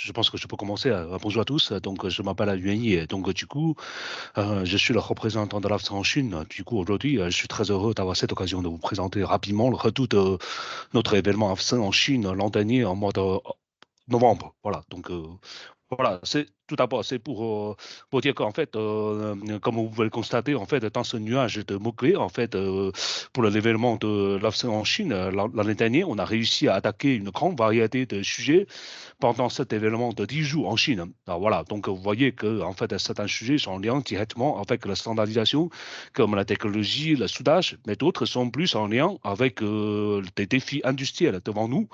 je pense que je peux commencer. Bonjour à tous. Donc, je m'appelle Yuan Yi. Donc, du coup, je suis le représentant de l'AFSA en Chine. Du coup, aujourd'hui, je suis très heureux d'avoir cette occasion de vous présenter rapidement le retour de notre événement AFSA en Chine l'an dernier en mois de novembre. Voilà. Donc, voilà, c'est tout d'abord, c'est pour dire qu'en fait, comme vous pouvez le constater, en fait, dans ce nuage de mots-clés, en fait, pour l'événement de l'AFSA en Chine, l'année dernière, on a réussi à attaquer une grande variété de sujets pendant cet événement de 10 jours en Chine. Alors voilà, donc vous voyez que en fait, certains sujets sont en lien directement avec la standardisation, comme la technologie, le soudage, mais d'autres sont plus en lien avec des défis industriels devant nous,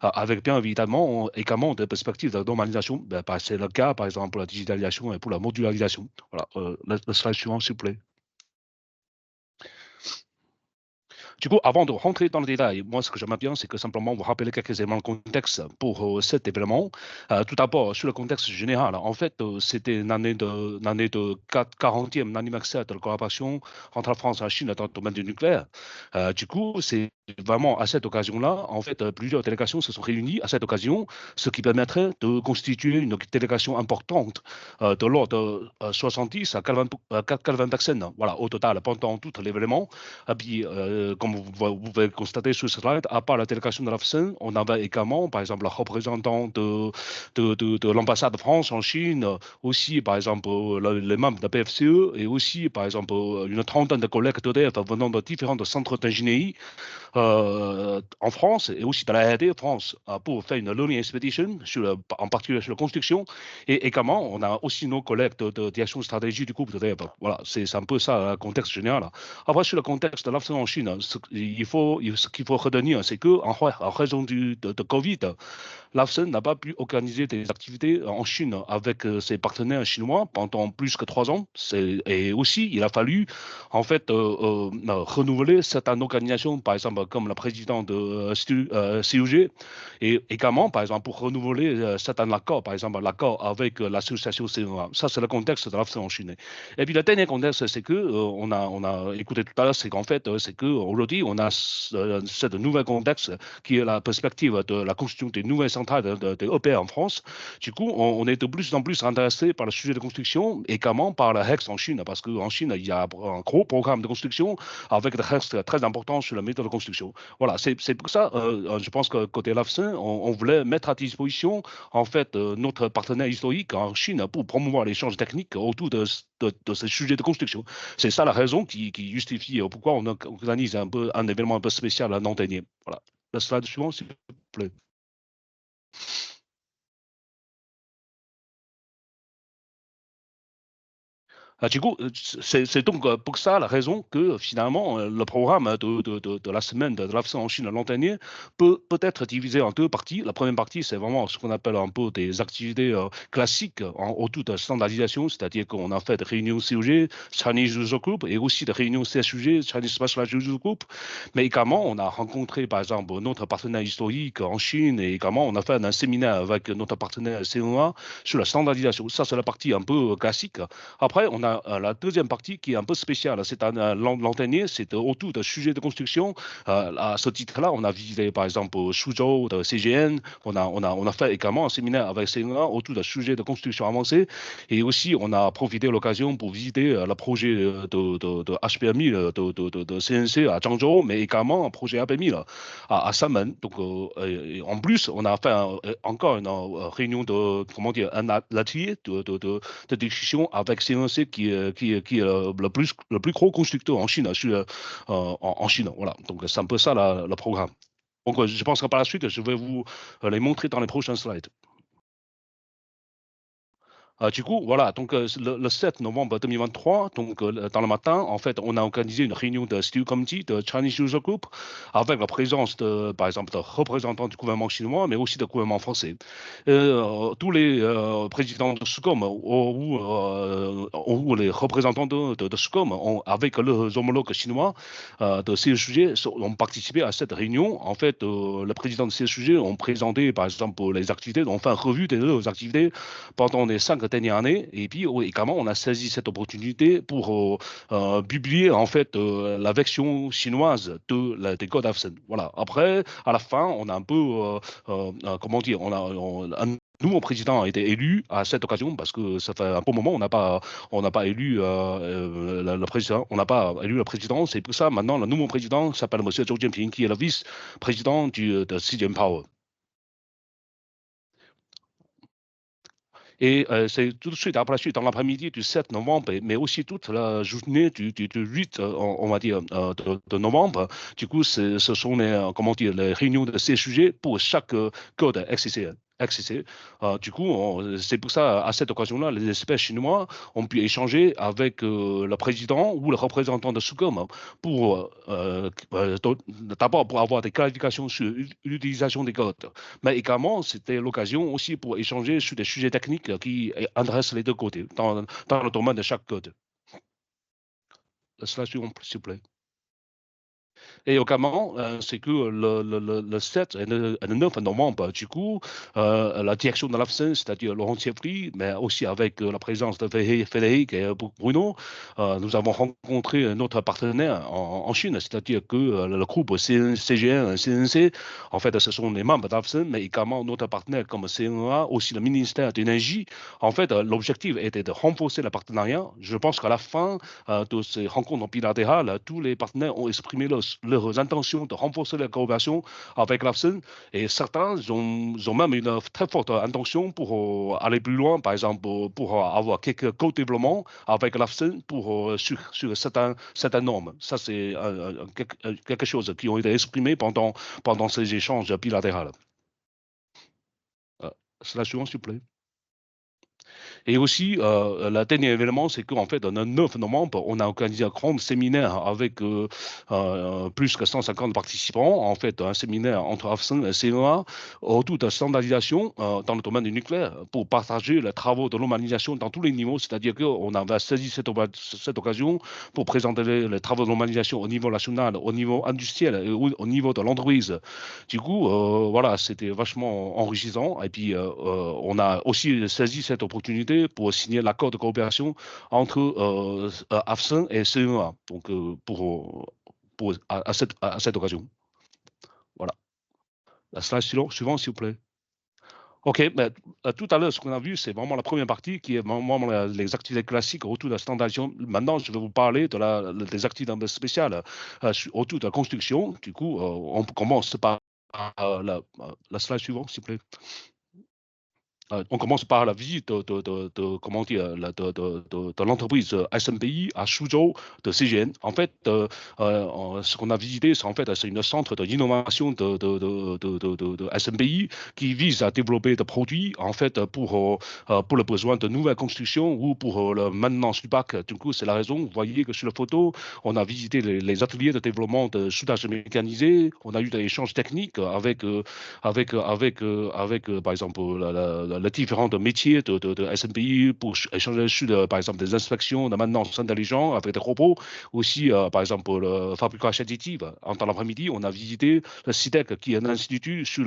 avec bien évidemment également des perspectives de normalisation. Ben, c'est le cas, par exemple, pour la digitalisation et pour la modularisation. Voilà, le slide suivant, s'il vous plaît. Du coup, avant de rentrer dans le détail, moi, ce que j'aimerais bien, c'est que simplement vous rappeler quelques éléments de contexte pour cet événement. Tout d'abord, sur le contexte général, en fait, c'était une année de 40e anniversaire de la collaboration entre la France et la Chine dans le domaine du nucléaire. Du coup, c'est vraiment à cette occasion-là, en fait, plusieurs délégations se sont réunies à cette occasion, ce qui permettrait de constituer une délégation importante de l'ordre de 70 à 80 personnes, voilà, au total, pendant tout l'événement. Et puis, comme vous pouvez constater sur ce slide, à part la délégation de l'AFCEN, on avait également, par exemple, le représentant de l'ambassade de France en Chine, aussi, par exemple, les membres de la PFCE et aussi, par exemple, une trentaine de collègues d'EDF venant de différents centres d'ingénierie en France et aussi dans la R&D France pour faire une learning expedition, en particulier sur la construction. Et également, on a aussi nos collègues de direction stratégie du groupe d'EDF. Voilà, c'est un peu ça le contexte général. Après, sur le contexte de l'AFCEN en Chine, ce qu'il faut retenir, c'est qu'en raison de Covid, l'AFCEN n'a pas pu organiser des activités en Chine avec ses partenaires chinois pendant plus que 3 ans. Et aussi, il a fallu en fait renouveler certaines organisations, par exemple comme la présidente de CUG, et également, par exemple, pour renouveler certains accords, par exemple l'accord avec l'association CEA. Ça, c'est le contexte de l'AFCEN en Chine. Et puis le dernier contexte, c'est que on a écouté tout à l'heure, c'est qu'en fait, c'est qu'aujourd'hui, on a ce nouvel contexte qui est la perspective de la construction des nouvelles centrales de EPR en France. Du coup, on est de plus en plus intéressé par le sujet de construction et également par la HEX en Chine, parce qu'en Chine, il y a un gros programme de construction avec des restes très importants sur la méthode de construction. Voilà, c'est pour ça, je pense que côté LAFCEN, on voulait mettre à disposition en fait notre partenaire historique en Chine pour promouvoir l'échange technique autour de ces sujets de construction. C'est ça la raison qui justifie pourquoi on organise un événement un peu spécial à Nantes. Voilà. Le slide suivant, s'il vous plaît. Du coup, c'est donc pour ça la raison que finalement le programme de la semaine de l'AFCEN en Chine l'an dernier peut être divisé en deux parties. La première partie, c'est vraiment ce qu'on appelle un peu des activités classiques autour de standardisation, c'est-à-dire qu'on a fait des réunions COG, Chinese User Group, et aussi des réunions CSUG, Chinese Specialized User Group. Mais également, on a rencontré par exemple notre partenaire historique en Chine et également on a fait un séminaire avec notre partenaire CEA sur la standardisation. Ça, c'est la partie un peu classique. Après, on a la deuxième partie qui est un peu spéciale. C'est l'an dernier, c'est autour de sujets de construction. À ce titre-là, on a visité par exemple Suzhou de CGN. On a fait également un séminaire avec CNA autour de sujets de construction avancée. Et aussi, on a profité de l'occasion pour visiter le projet de HPMI de CNC à Zhangzhou, mais également un projet APMI là, à Xiamen. Donc, en plus, on a fait encore une réunion de, comment dire, un atelier de discussion avec CNC qui est le plus gros constructeur en Chine, en Chine. Voilà, donc c'est un peu ça le programme. Donc je pense que par la suite, je vais vous les montrer dans les prochains slides. Du coup, voilà, donc le 7 novembre 2023, donc dans le matin, en fait, on a organisé une réunion de Steering Committee de Chinese User Group avec la présence de, par exemple, de représentants du gouvernement chinois, mais aussi du gouvernement français. Tous les présidents de SUCOM ou les représentants de SUCOM avec leurs homologues chinois de ces sujets ont participé à cette réunion. En fait, le président de ces sujets ont présenté, par exemple, les activités, ont fait une revue de leurs activités pendant les 5 dernières années. Et puis, également, on a saisi cette opportunité pour publier en fait la version chinoise des codes AFSEN. Voilà. Après, à la fin, on a un peu, comment dire, on a nouveau président a été élu à cette occasion parce que ça fait un bon moment on n'a pas élu le président, on n'a pas élu le président. C'est pour ça maintenant le nouveau président s'appelle M. Zhou Jinping qui est le vice-président de Xi Jinping. Et c'est tout de suite après la suite, dans l'après-midi du 7 novembre, mais aussi toute la journée du 8, on va dire, de novembre. Du coup, ce sont comment dire, les réunions de ces sujets pour chaque code XCC. XCC. Du coup, c'est pour ça, à cette occasion-là, les experts chinois ont pu échanger avec le président ou le représentant de Sucom pour, d'abord, pour avoir des clarifications sur l'utilisation des codes. Mais également, c'était l'occasion aussi pour échanger sur des sujets techniques qui intéressent les deux côtés, dans le domaine de chaque code. La slide suivante, s'il vous plaît. Et également, c'est que le 7 et le 9 novembre, du coup, la direction de l'AFSEN, c'est-à-dire Laurent Thieffry, mais aussi avec la présence de Frédéric et Bruno, nous avons rencontré notre partenaire en Chine, c'est-à-dire que le groupe CGN, CNC, en fait, ce sont les membres d'AFSEN, mais également notre partenaire comme CNA, aussi le ministère de l'Énergie. En fait, l'objectif était de renforcer le partenariat. Je pense qu'à la fin de ces rencontres bilatérales, tous les partenaires ont exprimé leurs intentions de renforcer la coopération avec l'AFSEN et certains ont même une très forte intention pour aller plus loin, par exemple pour avoir quelques co-développements avec l'AFSEN sur certaines normes. Ça, c'est quelque chose qui ont été exprimés pendant ces échanges bilatéraux. C'est la suivante, s'il vous plaît. Et aussi, le dernier événement, c'est qu'en fait, le 9 novembre, on a organisé un grand séminaire avec plus que 150 participants. En fait, un séminaire entre AFSEN et CEA autour de la standardisation dans le domaine du nucléaire pour partager les travaux de normalisation dans tous les niveaux. C'est-à-dire qu'on avait saisi cette occasion pour présenter les travaux de normalisation au niveau national, au niveau industriel et au niveau de l'entreprise. Du coup, voilà, c'était vachement enrichissant. Et puis, on a aussi saisi cette opportunité pour signer l'accord de coopération entre AFSEN et CEA, donc à cette occasion. Voilà. La slide suivante, s'il vous plaît. OK, mais tout à l'heure, ce qu'on a vu, c'est vraiment la première partie qui est vraiment les activités classiques autour de la standardisation. Maintenant, je vais vous parler des activités un peu spéciales autour de la construction. Du coup, on commence par la slide suivante, s'il vous plaît. On commence par la visite comment dire, de l'entreprise SMPI à Suzhou de CGN. En fait, ce qu'on a visité, c'est en fait c'est une centre d'innovation de SMPI qui vise à développer des produits en fait pour le besoin de nouvelles constructions ou pour le maintenance du parc. Du coup, c'est la raison. Vous voyez que sur la photo, on a visité les ateliers de développement de soudage mécanisé. On a eu des échanges techniques avec par exemple, les différents métiers de SMPI pour échanger sur, par exemple, des inspections de maintenance intelligente avec des robots. Aussi, par exemple, la fabrication additive. Dans l'après-midi, on a visité le CITEC, qui est un institut sur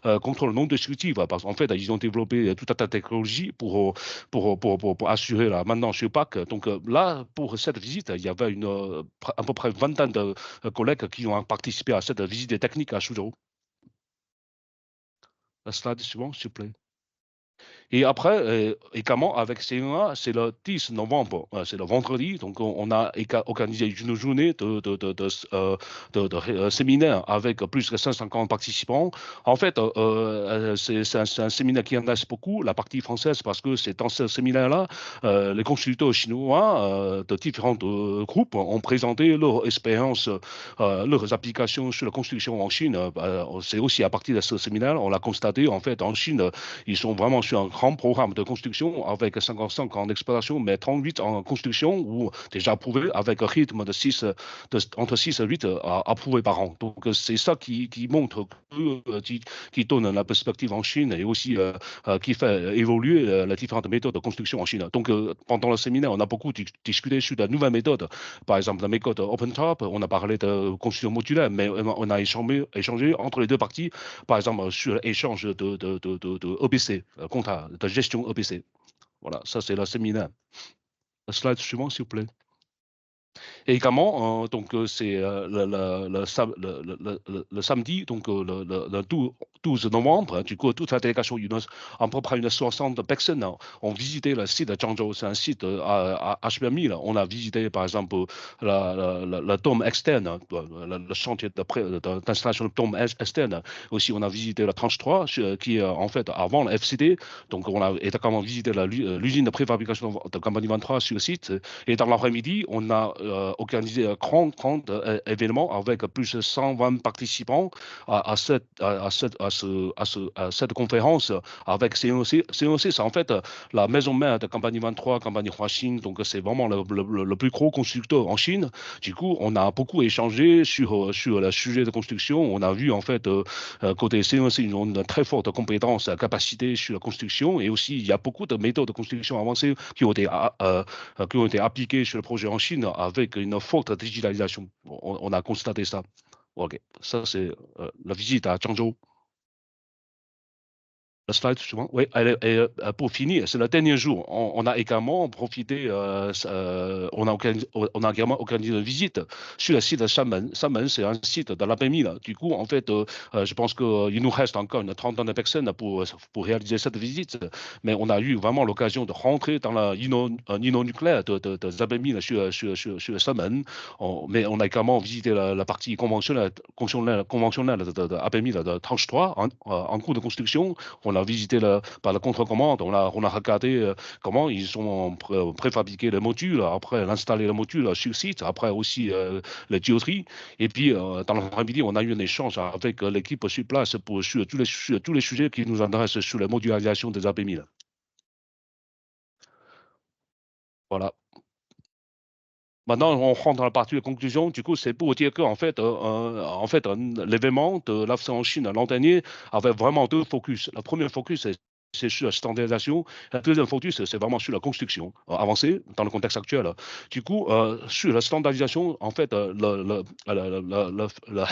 le contrôle non destructif. Parce qu'en fait, ils ont développé tout un tas de technologies pour assurer la maintenance sur PAC. Donc là, pour cette visite, il y avait à peu près une vingtaine de collègues qui ont participé à cette visite technique à Suzhou. La slide suivante, s'il vous plaît. Et après, également avec CNA, c'est le 10 novembre, c'est le vendredi, donc on a organisé une journée de séminaire avec plus de 150 participants. En fait, c'est un séminaire qui intéresse beaucoup la partie française parce que c'est dans ce séminaire-là, les constructeurs chinois de différents groupes ont présenté leur expérience, leurs applications sur la construction en Chine. C'est aussi à partir de ce séminaire, on l'a constaté, en fait, en Chine, ils sont vraiment sur un grand programme de construction avec 55 en exploitation, mais 38 en construction ou déjà approuvés avec un rythme entre 6 et 8 approuvés par an. Donc c'est ça qui montre, qui donne la perspective en Chine et aussi qui fait évoluer les différentes méthodes de construction en Chine. Donc pendant le séminaire, on a beaucoup discuté sur de nouvelles méthodes. Par exemple, la méthode OpenTop, on a parlé de construction modulaire, mais on a échangé entre les deux parties, par exemple sur l'échange de EPC, compta, de gestion EPC. Voilà, ça c'est le séminaire. La slide suivante, s'il vous plaît. Et également, donc c'est le samedi, donc le 12 novembre. Du coup, toute la délégation, à peu près une 60 personnes, ont visité le site de Zhangzhou. C'est un site à HBM 1000. On a visité, par exemple, la dôme externe, le chantier d'installation de dôme externe. Aussi, on a visité la tranche 3, qui est en fait avant la FCD. Donc, on a également visité l'usine de préfabrication de Compagnie 23 sur le site. Et dans l'après-midi, on a organisé un grand événement avec plus de 120 participants à cette conférence avec CNOC. CNOC, c'est en fait la maison mère de Compagnie 23, Compagnie Huaxin. Donc, c'est vraiment le plus gros constructeur en Chine. Du coup, on a beaucoup échangé sur le sujet de construction. On a vu, en fait, côté CNOC, ils ont une très forte compétence, capacité sur la construction. Et aussi, il y a beaucoup de méthodes de construction avancées qui ont été appliquées sur le projet en Chine avec une forte digitalisation. On a constaté ça. Ok, ça c'est la visite à Zhangzhou. La slide suivante, oui, pour finir, c'est le dernier jour. On a également profité, on a également organisé une visite sur le site de Xiamen. Xiamen, c'est un site de l'APMI. Du coup, en fait, je pense qu'il nous reste encore une trentaine de personnes pour réaliser cette visite. Mais on a eu vraiment l'occasion de rentrer dans un îlot nucléaire de l'APMI sur Xiamen. Mais on a également visité la partie conventionnelle de l'APMI de tranche 3 en cours de construction. On a visité par la contre-commande, on a regardé comment ils ont préfabriqué le module, après l'installer le module sur site, après aussi les tuyauteries. Et puis, dans l'après-midi, on a eu un échange avec l'équipe sur place sur tous les sujets qui nous intéressent sur la modularisation des AP1000. Voilà. Maintenant, on rentre dans la partie de conclusion. Du coup, c'est pour dire qu'en fait, l'événement de l'AFSA en Chine l'an dernier avait vraiment deux focus. Le premier focus, c'est sur la standardisation. Le deuxième focus, c'est vraiment sur la construction avancée dans le contexte actuel. Du coup, sur la standardisation, en fait, le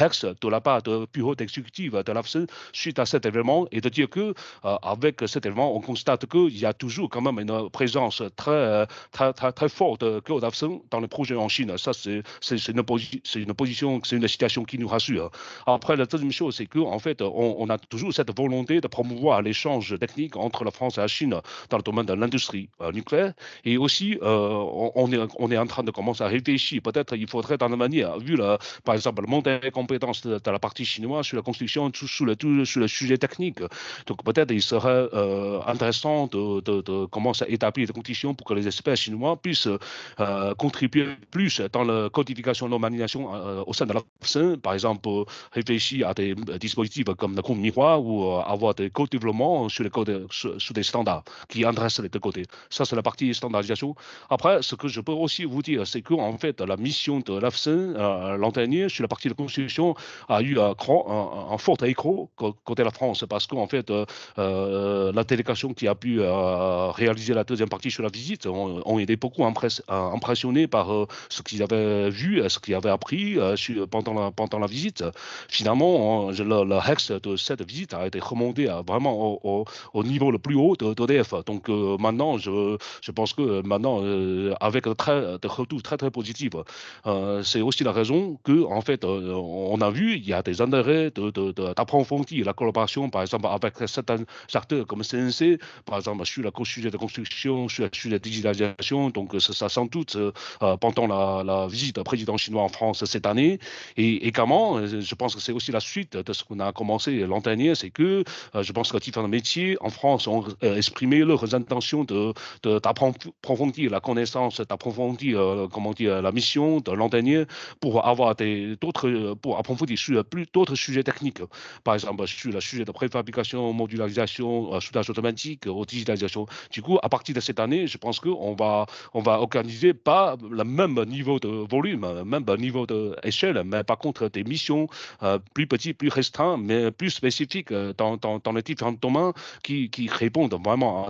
HEX de la part de bureau d'exécutif de l'AFSA suite à cet événement est de dire que avec cet événement, on constate qu'il y a toujours quand même une présence très forte que l'AFSA dans le projet en Chine. Ça, c'est une position, c'est une situation qui nous rassure. Après, la deuxième chose, c'est qu'en fait, on a toujours cette volonté de promouvoir l'échange technique entre la France et la Chine dans le domaine de l'industrie nucléaire. Et aussi, on est en train de commencer à réfléchir. Peut-être il faudrait, dans la manière, par exemple, le monter les compétences de la partie chinoise sur la construction, sur le sujet technique. Donc, peut-être il serait intéressant de commencer à établir des conditions pour que les experts chinois puissent contribuer plus dans la codification et normalisation au sein de l'AFSEN, par exemple, réfléchir à des dispositifs comme le code miroir ou avoir des codes de développement sur des standards qui intéressent les deux côtés. Ça, c'est la partie standardisation. Après, ce que je peux aussi vous dire, c'est qu'en fait, la mission de l'AFSEN l'an dernier sur la partie de construction a eu un fort écho côté de la France parce qu'en fait, la délégation qui a pu réaliser la deuxième partie sur la visite ont été beaucoup impressionnés par ce qu'ils avaient vu, ce qu'ils avaient appris pendant la visite. Finalement, le HEX de cette visite a été remonté vraiment au niveau le plus haut d'EDF. Donc maintenant, je pense que maintenant, avec des retours très très positifs, c'est aussi la raison que en fait, on a vu il y a des intérêts d'approfondir la collaboration, par exemple avec certains acteurs comme CNC, par exemple sur le sujet de construction, sur le sujet de digitalisation. Donc ça sans doute pendant la visite du président chinois en France cette année. Et également, je pense que c'est aussi la suite de ce qu'on a commencé l'an dernier, c'est que je pense que différents métiers en France ont exprimé leurs intentions d'approfondir la connaissance, d'approfondir comment dire, la mission de l'an dernier pour avoir pour approfondir sur d'autres sujets techniques. Par exemple, sur le sujet de préfabrication, modularisation, soudage automatique, digitalisation. Du coup, à partir de cette année, je pense qu'on va organiser pas le même niveau de volume, même niveau d'échelle, mais par contre des missions plus petites, plus restreintes, mais plus spécifiques dans les différents domaines qui répondent vraiment à nos